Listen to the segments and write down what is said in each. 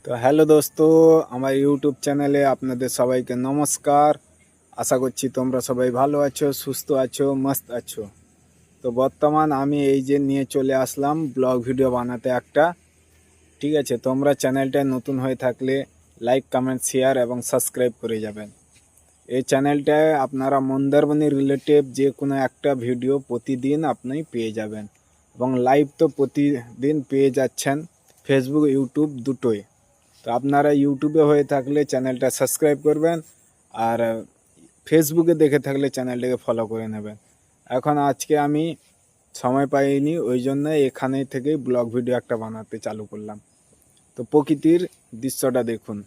তো হ্যালো দোস্ত, আমার ইউটিউব চ্যানেলে আপনাদের সবাইকে নমস্কার। আশা করছি তোমরা সবাই ভালো আছো, সুস্থ আছো, মস্ত আছো। তো বর্তমান আমি এই যে নিয়ে চলে আসলাম ব্লগ ভিডিও বানাতে একটা। ঠিক আছে, তোমরা চ্যানেলটায় নতুন হয়ে থাকলে লাইক, কমেন্ট, শেয়ার এবং সাবস্ক্রাইব করে যাবেন। এই চ্যানেলটায় আপনারা মন্দারমণি রিলেটিভ যে কোনো একটা ভিডিও প্রতিদিন আপনি পেয়ে যাবেন, এবং লাইভ তো প্রতিদিন পেয়ে যাচ্ছেন, ফেসবুক, ইউটিউব দুটোই। তো আপনারা ইউটিউবে হয়ে থাকলে চ্যানেলটা সাবস্ক্রাইব করবেন, আর ফেসবুকে দেখে থাকলে চ্যানেলটাকে ফলো করে নেবেন। এখন আজকে আমি সময় পাইনি, ওই জন্য এখানে থেকেই ব্লগ ভিডিও একটা বানাতে চালু করলাম। তো প্রকৃতির দৃশ্যটা দেখুন।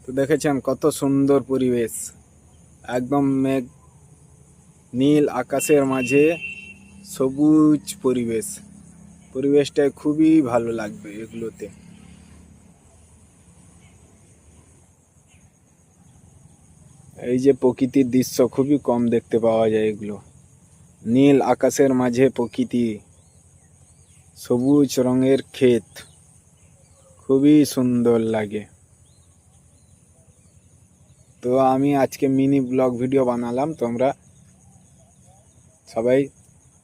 তো দেখেছেন কত সুন্দর পরিবেশ, একদম মেঘ, নীল আকাশের মাঝে সবুজ পরিবেশ। পরিবেশটা খুবই ভালো লাগবে এগুলোতে। এই যে প্রকৃতির দৃশ্য খুবই কম দেখতে পাওয়া যায় এগুলো। নীল আকাশের মাঝে প্রকৃতি, সবুজ রঙের ক্ষেত, খুবই সুন্দর লাগে। তো আমি আজকে মিনি ব্লগ ভিডিও বানালাম, তোমরা সবাই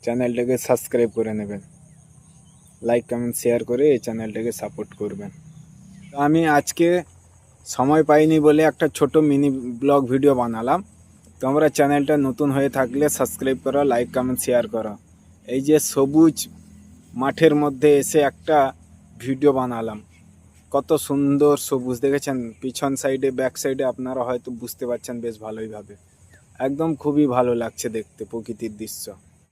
চ্যানেলটাকে সাবস্ক্রাইব করে নেবেন, লাইক, কমেন্ট, শেয়ার করে এই চ্যানেলটাকে সাপোর্ট করবেন। তো আমি আজকে সময় পাইনি বলে একটা ছোট মিনি ব্লগ ভিডিও বানালাম। তোমরা চ্যানেলটা নতুন হয়ে থাকলে সাবস্ক্রাইব করো, লাইক, কমেন্ট, শেয়ার করো। এই যে সবুজ মাঠের মধ্যে এসে একটা ভিডিও বানালাম, কত সুন্দর সবুজ দেখেছেন। পিছন সাইডে, ব্যাক সাইডে আপনারা হয়তো বুঝতে পারছেন বেশ ভালোইভাবে। একদম খুবই ভালো লাগছে দেখতে প্রকৃতির দৃশ্য।